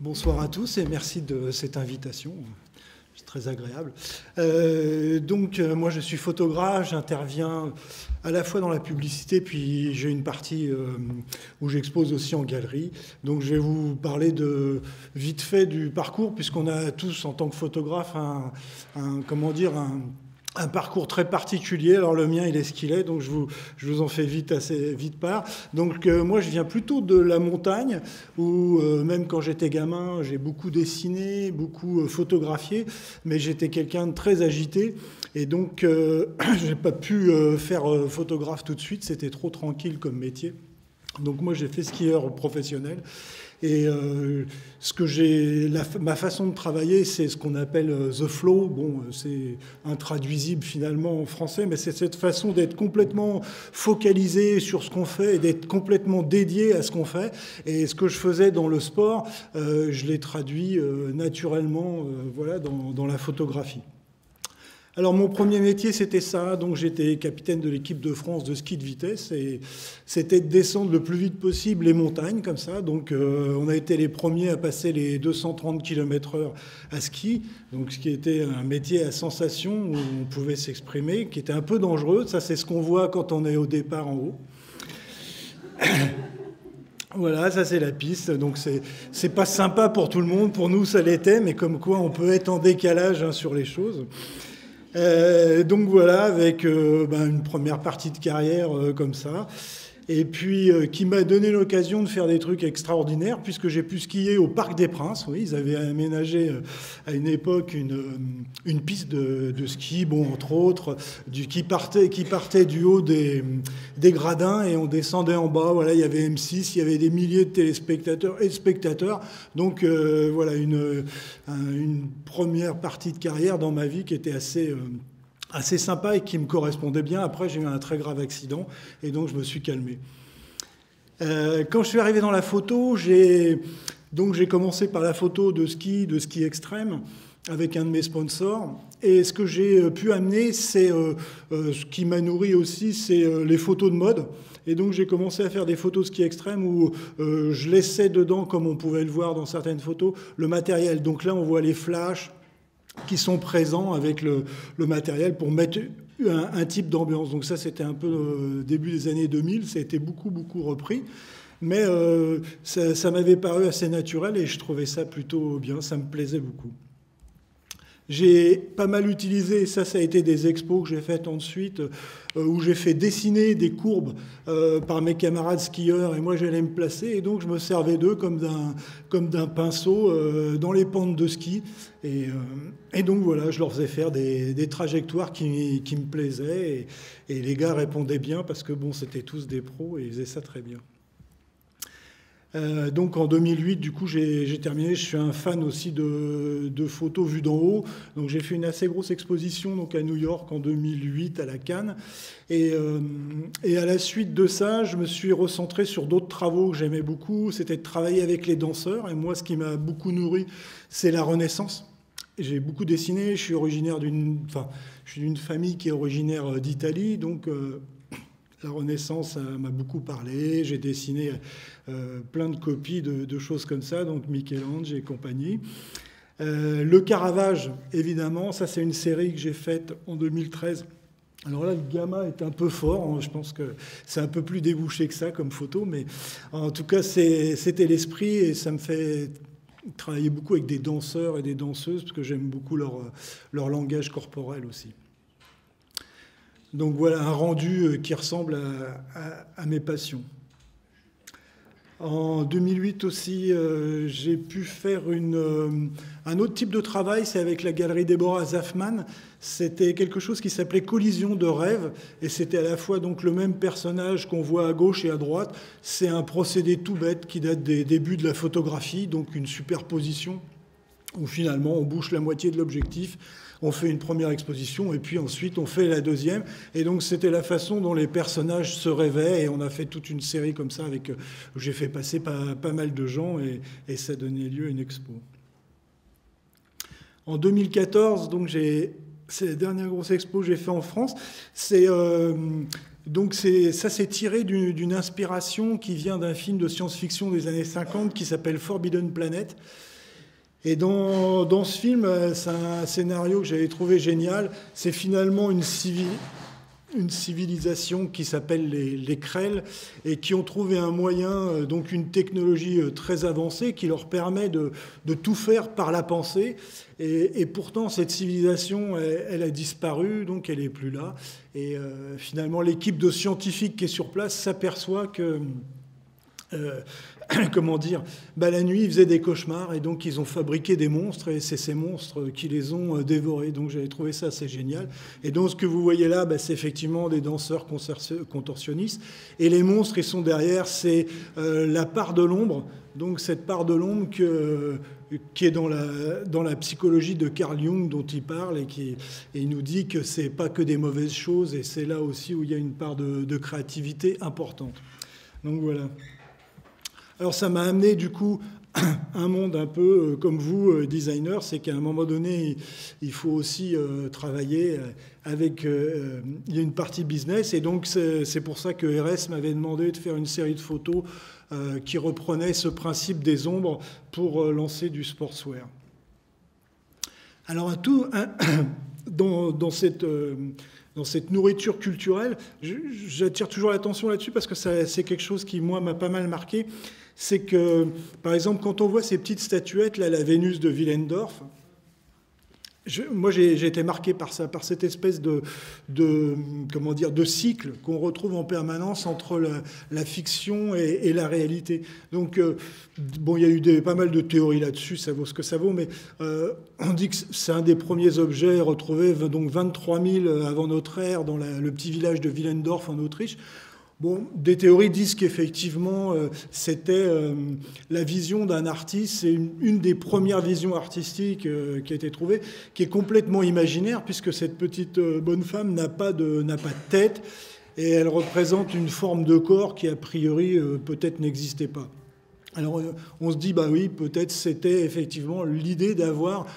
Bonsoir à tous et merci de cette invitation. C'est très agréable. Moi, je suis photographe, j'interviens à la fois dans la publicité, puis j'ai une partie où j'expose aussi en galerie. Donc, je vais vous parler vite fait du parcours, puisqu'on a tous, en tant que photographe, un parcours très particulier. Alors le mien, il est ce qu'il est, donc je vous en fais assez vite part. Donc moi, je viens plutôt de la montagne, où même quand j'étais gamin, j'ai beaucoup dessiné, beaucoup photographié, mais j'étais quelqu'un de très agité. Et donc, je n'ai pas pu faire photographe tout de suite, c'était trop tranquille comme métier. Donc moi, j'ai fait skieur professionnel. Et ma façon de travailler, c'est ce qu'on appelle the flow. Bon, c'est intraduisible finalement en français, mais c'est cette façon d'être complètement focalisé sur ce qu'on fait et d'être complètement dédié à ce qu'on fait. Et ce que je faisais dans le sport, je l'ai traduit naturellement dans la photographie. Alors mon premier métier, c'était ça. Donc j'étais capitaine de l'équipe de France de ski de vitesse et c'était de descendre le plus vite possible les montagnes comme ça. Donc on a été les premiers à passer les 230 km/h à ski. Donc ce qui était un métier à sensation où on pouvait s'exprimer, qui était un peu dangereux. Ça, c'est ce qu'on voit quand on est au départ en haut. Voilà, ça c'est la piste. Donc c'est pas sympa pour tout le monde. Pour nous, ça l'était, mais comme quoi on peut être en décalage sur les choses. Donc voilà, avec une première partie de carrière comme ça, et puis qui m'a donné l'occasion de faire des trucs extraordinaires, puisque j'ai pu skier au Parc des Princes. Oui, ils avaient aménagé à une époque une piste de ski, bon, entre autres, qui partait du haut des gradins et on descendait en bas. Voilà, il y avait M6, il y avait des milliers de téléspectateurs et de spectateurs. Donc voilà, une première partie de carrière dans ma vie qui était assez sympa et qui me correspondait bien. Après, j'ai eu un très grave accident et donc je me suis calmé. Quand je suis arrivé dans la photo, j'ai commencé par la photo de ski extrême, avec un de mes sponsors. Et ce que j'ai pu amener, c'est ce qui m'a nourri aussi, c'est les photos de mode. Et donc j'ai commencé à faire des photos ski extrême où je laissais dedans, comme on pouvait le voir dans certaines photos, le matériel. Donc là, on voit les flashs qui sont présents avec le matériel pour mettre un type d'ambiance. Donc ça, c'était un peu début des années 2000, ça a été beaucoup repris. Mais ça m'avait paru assez naturel et je trouvais ça plutôt bien, ça me plaisait beaucoup. J'ai pas mal utilisé, ça a été des expos que j'ai faites ensuite, où j'ai fait dessiner des courbes par mes camarades skieurs, et moi j'allais me placer, et donc je me servais d'eux comme d'un pinceau dans les pentes de ski. Et donc voilà, je leur faisais faire des trajectoires qui me plaisaient, et les gars répondaient bien, parce que bon, c'était tous des pros, et ils faisaient ça très bien. Donc en 2008, du coup, j'ai terminé. Je suis un fan aussi de photos vues d'en haut. Donc j'ai fait une assez grosse exposition donc à New York en 2008 à la Cannes. Et à la suite de ça, je me suis recentré sur d'autres travaux que j'aimais beaucoup. C'était de travailler avec les danseurs. Et moi, ce qui m'a beaucoup nourri, c'est la Renaissance. J'ai beaucoup dessiné. Je suis d'une famille qui est originaire d'Italie, donc. La Renaissance m'a beaucoup parlé, j'ai dessiné plein de copies de choses comme ça, donc Michel-Ange et compagnie. Le Caravage, évidemment, ça c'est une série que j'ai faite en 2013. Alors là, le gamma est un peu fort, hein, je pense que c'est un peu plus débouché que ça comme photo, mais en tout cas c'était l'esprit et ça me fait travailler beaucoup avec des danseurs et des danseuses parce que j'aime beaucoup leur langage corporel aussi. Donc voilà un rendu qui ressemble à mes passions. En 2008 aussi, j'ai pu faire un autre type de travail, c'est avec la galerie Deborah Zafman. C'était quelque chose qui s'appelait Collision de rêve, et c'était à la fois donc le même personnage qu'on voit à gauche et à droite. C'est un procédé tout bête qui date des débuts de la photographie, donc une superposition où finalement on bouche la moitié de l'objectif. On fait une première exposition et puis ensuite on fait la deuxième. Et donc c'était la façon dont les personnages se rêvaient et on a fait toute une série comme ça où j'ai fait passer pas mal de gens et ça donnait lieu à une expo. En 2014, donc c'est la dernière grosse expo que j'ai fait en France. C'est Donc ça, c'est tiré d'une inspiration qui vient d'un film de science-fiction des années 50 qui s'appelle Forbidden Planet. Et dans ce film, c'est un scénario que j'avais trouvé génial. C'est finalement une civilisation qui s'appelle les Krell et qui ont trouvé un moyen, donc une technologie très avancée qui leur permet de tout faire par la pensée. Et pourtant, cette civilisation, elle a disparu, donc elle n'est plus là. Et finalement, l'équipe de scientifiques qui est sur place s'aperçoit que... comment dire, la nuit, ils faisaient des cauchemars et donc ils ont fabriqué des monstres et c'est ces monstres qui les ont dévorés. Donc j'avais trouvé ça assez génial. Et donc ce que vous voyez là, c'est effectivement des danseurs contorsionnistes. Et les monstres, ils sont derrière, c'est la part de l'ombre. Donc cette part de l'ombre qui est dans la psychologie de Carl Jung dont il parle et il nous dit que c'est pas que des mauvaises choses et c'est là aussi où il y a une part de créativité importante. Donc voilà. Alors ça m'a amené du coup un monde un peu comme vous, designer, c'est qu'à un moment donné, il faut aussi travailler avec... il y a une partie business et donc c'est pour ça que RS m'avait demandé de faire une série de photos qui reprenait ce principe des ombres pour lancer du sportswear. Alors dans cette nourriture culturelle, j'attire toujours l'attention là-dessus parce que c'est quelque chose qui, moi, m'a pas mal marqué. C'est que, par exemple, quand on voit ces petites statuettes, là, la Vénus de Willendorf, moi, j'ai été marqué par ça, par cette espèce de cycle qu'on retrouve en permanence entre la fiction et la réalité. Donc, il y a eu pas mal de théories là-dessus, ça vaut ce que ça vaut, mais on dit que c'est un des premiers objets retrouvés, donc 23 000 avant notre ère, dans le petit village de Willendorf en Autriche. Bon, des théories disent qu'effectivement, c'était la vision d'un artiste, c'est une des premières visions artistiques qui a été trouvée, qui est complètement imaginaire, puisque cette petite bonne femme n'a pas de tête, et elle représente une forme de corps qui, a priori, peut-être n'existait pas. Alors, on se dit, oui, peut-être c'était effectivement l'idée d'avoir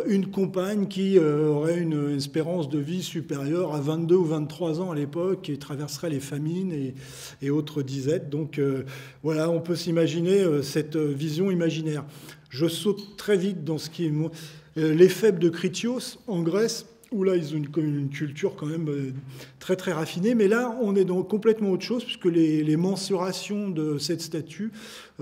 une compagne qui aurait une espérance de vie supérieure à 22 ou 23 ans à l'époque et traverserait les famines et autres disettes. Donc, voilà, on peut s'imaginer cette vision imaginaire. Je saute très vite dans ce qui est l'éphèbe de Critios en Grèce, où là, ils ont une culture quand même très, très raffinée. Mais là, on est dans complètement autre chose, puisque les mensurations de cette statue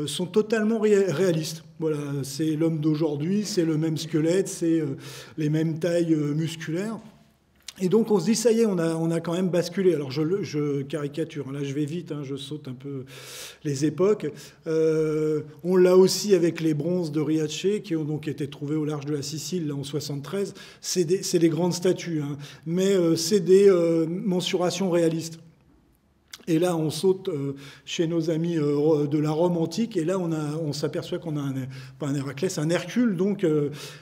sont totalement réalistes. Voilà, c'est l'homme d'aujourd'hui, c'est le même squelette, c'est les mêmes tailles musculaires. Et donc, on se dit, ça y est, on a quand même basculé. Alors, je caricature, là, je vais vite, je saute un peu les époques. On l'a aussi avec les bronzes de Riace, qui ont donc été trouvés au large de la Sicile, là, en 73. C'est des grandes statues, mais c'est des mensurations réalistes. Et là, on saute chez nos amis de la Rome antique, et là, on s'aperçoit qu'on a pas un Héraclès, un Hercule, donc,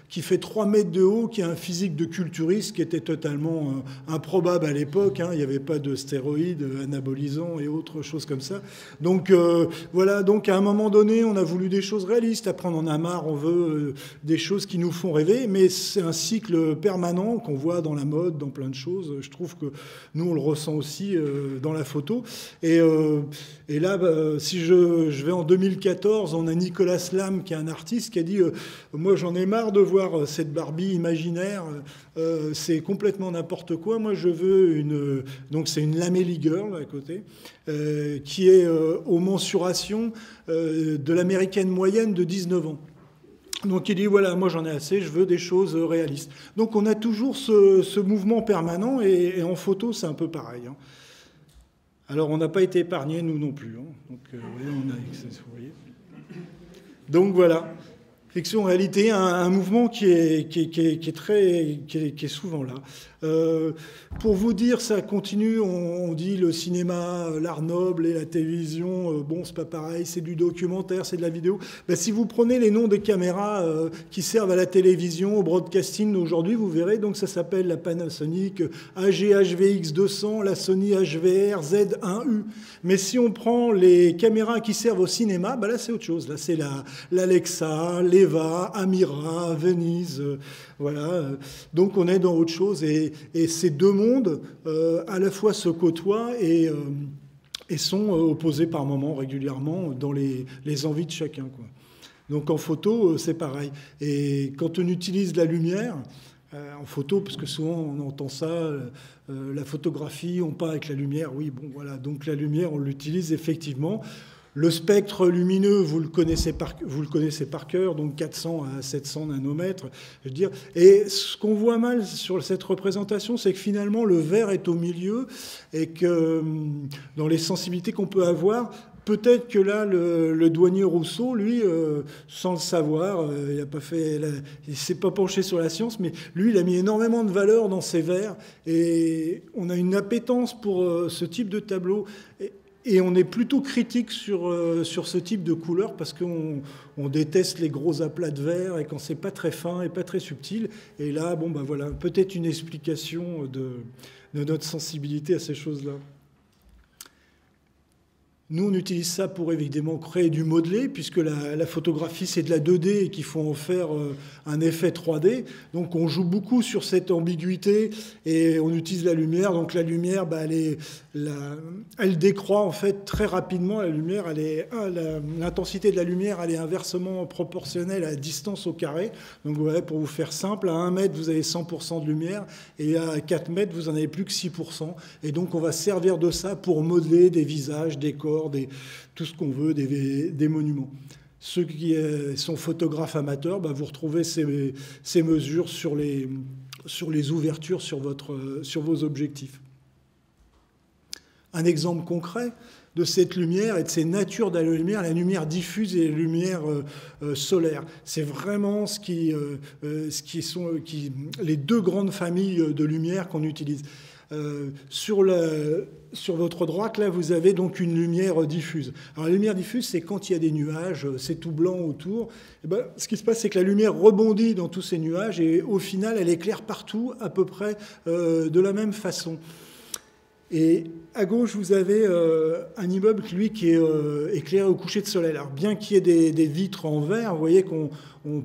qui fait 3 mètres de haut, qui a un physique de culturiste qui était totalement improbable à l'époque. Il n'y avait pas de stéroïdes anabolisants et autres choses comme ça. Donc, voilà, donc à un moment donné, on a voulu des choses réalistes. Après, on en a marre, on veut des choses qui nous font rêver, mais c'est un cycle permanent qu'on voit dans la mode, dans plein de choses. Je trouve que nous, on le ressent aussi dans la photo. Et là, si je vais en 2014, on a Nicolas Lam, qui est un artiste, qui a dit moi, j'en ai marre de voir cette Barbie imaginaire, c'est complètement n'importe quoi. Moi, je veux donc c'est une Lamelli Girl à côté, qui est aux mensurations de l'américaine moyenne de 19 ans. Donc il dit, voilà, moi j'en ai assez, je veux des choses réalistes. Donc on a toujours ce mouvement permanent, et en photo, c'est un peu pareil. Alors, on n'a pas été épargnés, nous non plus. Donc, vous voyez. Donc, voilà. Fiction, en réalité, un mouvement qui est souvent là. Pour vous dire, ça continue, on dit le cinéma, l'art noble et la télévision, c'est pas pareil, c'est du documentaire, c'est de la vidéo. Si vous prenez les noms des caméras qui servent à la télévision, au broadcasting aujourd'hui, vous verrez, donc ça s'appelle la Panasonic AG-HVX200, la Sony HVR Z1U. Mais si on prend les caméras qui servent au cinéma, là c'est autre chose. Là c'est l'Alexa, les Eva, Amira, Venise, voilà. Donc on est dans autre chose et ces deux mondes à la fois se côtoient et sont opposés par moments régulièrement dans les envies de chacun, quoi. Donc en photo, c'est pareil. Et quand on utilise la lumière en photo, parce que souvent on entend ça, la photographie, on peint avec la lumière, oui, bon voilà, donc la lumière, on l'utilise effectivement. Le spectre lumineux, vous le connaissez par cœur, donc 400 à 700 nanomètres, je veux dire. Et ce qu'on voit mal sur cette représentation, c'est que finalement le vert est au milieu et que dans les sensibilités qu'on peut avoir, peut-être que là, le douanier Rousseau, lui, sans le savoir, il s'est pas penché sur la science, mais lui, il a mis énormément de valeur dans ses verres. Et on a une appétence pour ce type de tableau. Et on est plutôt critique sur ce type de couleur parce qu'on déteste les gros aplats de verre et quand c'est pas très fin et pas très subtil. Et là, bon, ben voilà, peut-être une explication de notre sensibilité à ces choses-là. Nous, on utilise ça pour évidemment créer du modelé, puisque la photographie, c'est de la 2D et qu'il faut en faire un effet 3D. Donc, on joue beaucoup sur cette ambiguïté et on utilise la lumière. Donc, la lumière, elle décroît en fait très rapidement. La lumière, l'intensité de la lumière, elle est inversement proportionnelle à la distance au carré. Donc, voilà, pour vous faire simple, à 1 mètre, vous avez 100% de lumière et à 4 mètres, vous n'en avez plus que 6%. Et donc, on va servir de ça pour modeler des visages, des corps, tout ce qu'on veut, des monuments. Ceux qui sont photographes amateurs, vous retrouvez ces mesures sur les ouvertures sur vos objectifs. Un exemple concret de cette lumière et de ces natures de la lumière diffuse et la lumière solaire. C'est vraiment les deux grandes familles de lumière qu'on utilise. Sur votre droite, là, vous avez donc une lumière diffuse. Alors, la lumière diffuse, c'est quand il y a des nuages, c'est tout blanc autour. Et ce qui se passe, c'est que la lumière rebondit dans tous ces nuages et au final, elle éclaire partout à peu près de la même façon. Et à gauche, vous avez un immeuble, lui, qui est éclairé au coucher de soleil. Alors, bien qu'il y ait des vitres en verre, vous voyez qu'on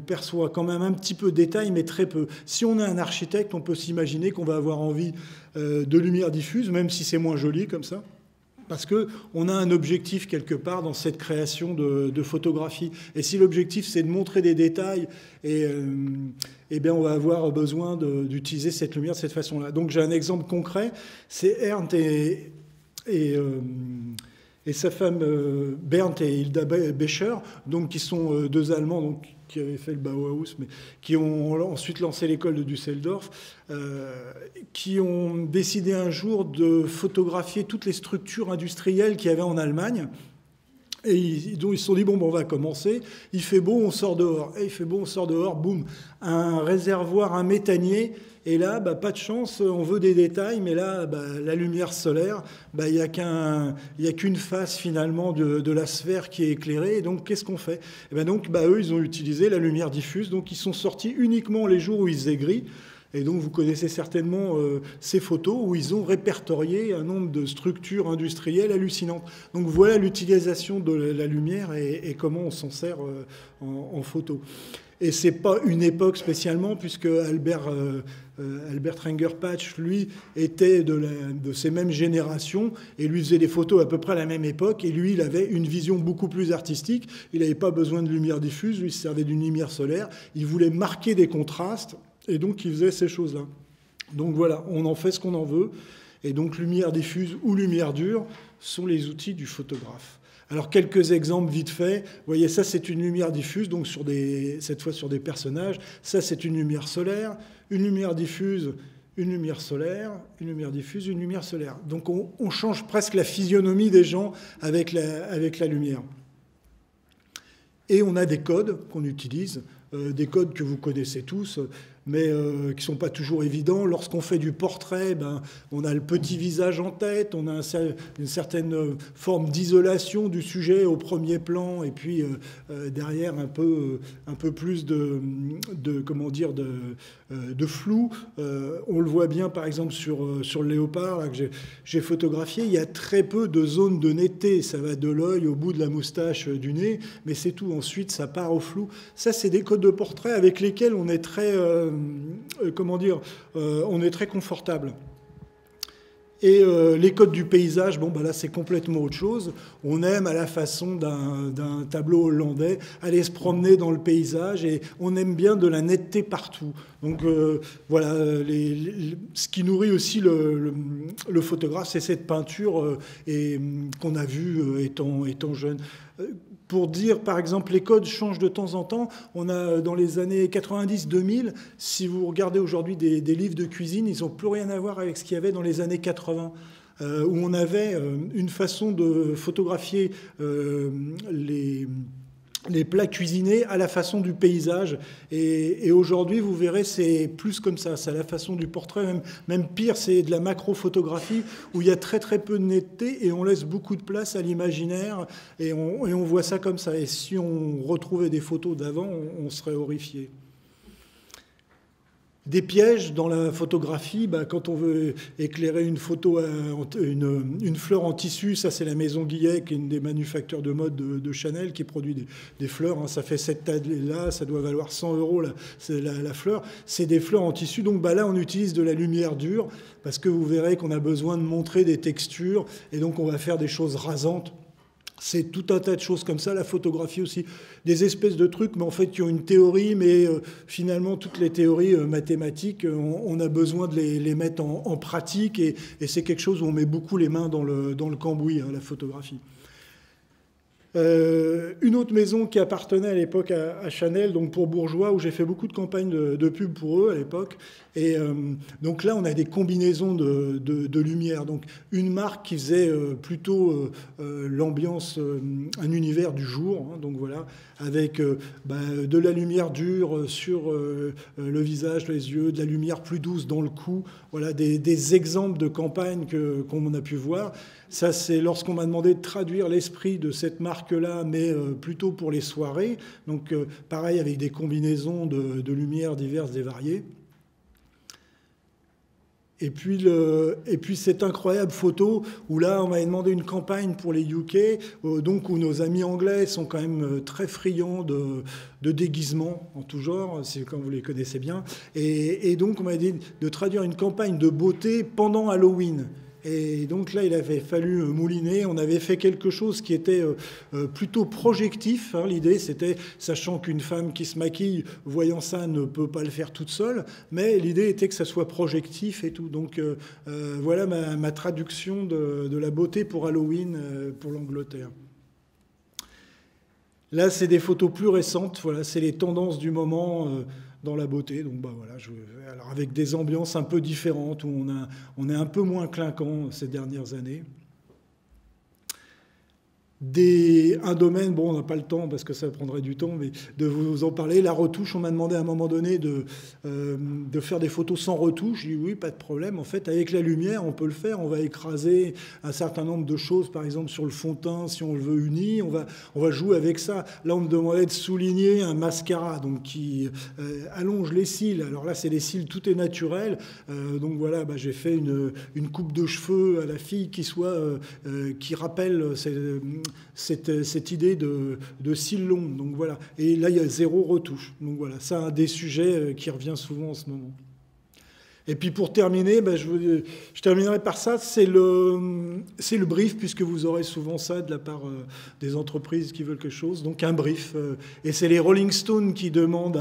perçoit quand même un petit peu de détail, mais très peu. Si on est un architecte, on peut s'imaginer qu'on va avoir envie de lumière diffuse, même si c'est moins joli comme ça, parce qu'on a un objectif quelque part dans cette création de photographie. Et si l'objectif, c'est de montrer des détails, bien, on va avoir besoin d'utiliser cette lumière de cette façon-là. Donc j'ai un exemple concret, c'est Ernst et sa femme Bernd et Hilda Becher, donc, qui sont deux Allemands donc, qui avaient fait le Bauhaus, mais qui ont ensuite lancé l'école de Düsseldorf, qui ont décidé un jour de photographier toutes les structures industrielles qu'il y avait en Allemagne. Et donc ils se sont dit, bon, on va commencer, il fait beau, on sort dehors. Et il fait beau, on sort dehors, boum, un réservoir, un méthanier. Et là, pas de chance, on veut des détails, mais là, la lumière solaire, il n'y a qu'une face finalement de la sphère qui est éclairée. Et donc, qu'est-ce qu'on fait? Donc, eux, ils ont utilisé la lumière diffuse. Donc, ils sont sortis uniquement les jours où il faisait gris. Et donc, vous connaissez certainement ces photos où ils ont répertorié un nombre de structures industrielles hallucinantes. Donc, voilà l'utilisation de la lumière et comment on s'en sert en photo. Et ce n'est pas une époque spécialement, puisque Albert Renger-Patch, lui, était de ces mêmes générations, et lui faisait des photos à peu près à la même époque, et lui, il avait une vision beaucoup plus artistique. Il n'avait pas besoin de lumière diffuse, lui, il se servait d'une lumière solaire. Il voulait marquer des contrastes, et donc il faisait ces choses-là. Donc voilà, on en fait ce qu'on en veut, et donc lumière diffuse ou lumière dure sont les outils du photographe. Alors, quelques exemples vite fait. Vous voyez, ça, c'est une lumière diffuse, donc cette fois sur des personnages. Ça, c'est une lumière solaire, une lumière diffuse, une lumière solaire, une lumière diffuse, une lumière solaire. Donc, on change presque la physionomie des gens avec la lumière. Et on a des codes qu'on utilise, des codes que vous connaissez tous. mais qui ne sont pas toujours évidents. Lorsqu'on fait du portrait, on a le petit visage en tête, on a une certaine forme d'isolation du sujet au premier plan, et puis derrière un peu plus de flou. On le voit bien, par exemple, sur le léopard là, que j'ai photographié. Il y a très peu de zones de netteté. Ça va de l'œil au bout de la moustache, du nez, mais c'est tout. Ensuite, ça part au flou. Ça, c'est des codes de portrait avec lesquels on est très, on est très confortable. Et les codes du paysage, là c'est complètement autre chose. On aime, à la façon d'un tableau hollandais, aller se promener dans le paysage, et on aime bien de la netteté partout. Donc voilà, ce qui nourrit aussi le photographe, c'est cette peinture qu'on a vue étant jeune. Pour dire, par exemple, les codes changent de temps en temps. On a, dans les années 90-2000, si vous regardez aujourd'hui des livres de cuisine, ils n'ont plus rien à voir avec ce qu'il y avait dans les années 80, où on avait une façon de photographier les plats cuisinés à la façon du paysage. Et aujourd'hui, vous verrez, c'est plus comme ça. C'est à la façon du portrait. Même pire, c'est de la macro-photographie où il y a très très peu de netteté et on laisse beaucoup de place à l'imaginaire. Et on voit ça comme ça. Et si on retrouvait des photos d'avant, on serait horrifié. Des pièges dans la photographie, quand on veut éclairer une photo, une fleur en tissu, ça c'est la maison Guillet, qui est une des manufactures de mode de Chanel, qui produit des fleurs. Ça fait cette taille-là, ça doit valoir 100 € la fleur. C'est des fleurs en tissu, donc là on utilise de la lumière dure, parce que vous verrez qu'on a besoin de montrer des textures, et donc on va faire des choses rasantes. C'est tout un tas de choses comme ça, la photographie aussi, des espèces de trucs, mais en fait qui ont une théorie, mais finalement toutes les théories mathématiques, on a besoin de les mettre en pratique, et c'est quelque chose où on met beaucoup les mains dans le cambouis, la photographie. Une autre maison qui appartenait à l'époque à Chanel, donc pour Bourjois, où j'ai fait beaucoup de campagnes de pub pour eux à l'époque. Et donc là, on a des combinaisons de lumière. Donc une marque qui faisait plutôt l'ambiance, un univers du jour. Donc voilà, avec de la lumière dure sur le visage, les yeux, de la lumière plus douce dans le cou. Voilà des exemples de campagnes qu'on a pu voir. Ça, c'est lorsqu'on m'a demandé de traduire l'esprit de cette marque-là, mais plutôt pour les soirées. Donc, pareil, avec des combinaisons de lumières diverses et variées. Et puis cette incroyable photo où là, on m'avait demandé une campagne pour les UK, donc où nos amis anglais sont quand même très friands de déguisements en tout genre, quand vous les connaissez bien. Et donc, on m'a dit de traduire une campagne de beauté pendant Halloween. Et donc là, il avait fallu mouliner. On avait fait quelque chose qui était plutôt projectif. L'idée, c'était, sachant qu'une femme qui se maquille, voyant ça, ne peut pas le faire toute seule, mais l'idée était que ça soit projectif et tout. Donc voilà ma traduction de la beauté pour Halloween pour l'Angleterre. Là, c'est des photos plus récentes. Voilà, c'est les tendances du moment dans la beauté. Donc voilà, alors avec des ambiances un peu différentes, où on est un peu moins clinquant ces dernières années. Un domaine, on n'a pas le temps parce que ça prendrait du temps, mais de vous en parler. La retouche, on m'a demandé à un moment donné de faire des photos sans retouche. J'ai dit oui, pas de problème. En fait, avec la lumière, on peut le faire. On va écraser un certain nombre de choses, par exemple sur le fond de teint, si on le veut uni. On va jouer avec ça. Là, on me demandait de souligner un mascara, donc qui allonge les cils. Alors là, c'est les cils, tout est naturel. Donc voilà, j'ai fait une coupe de cheveux à la fille qui rappelle cette idée de cils longs. Donc voilà. Et là, il y a zéro retouche. Donc voilà, c'est un des sujets qui revient souvent en ce moment. Et puis pour terminer, je terminerai par ça, c'est le brief, puisque vous aurez souvent ça de la part des entreprises qui veulent quelque chose. Donc un brief. Et c'est les Rolling Stones qui demandent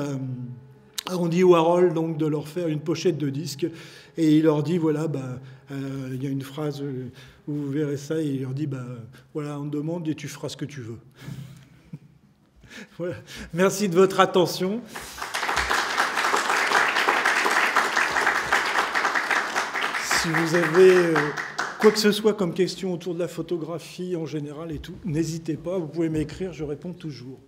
à Andy Warhol donc, de leur faire une pochette de disque. Et il leur dit, voilà, il y a une phrase où vous verrez ça, et il leur dit, voilà, on te demande et tu feras ce que tu veux. Voilà. Merci de votre attention. Si vous avez quoi que ce soit comme question autour de la photographie en général et tout, n'hésitez pas, vous pouvez m'écrire, je réponds toujours.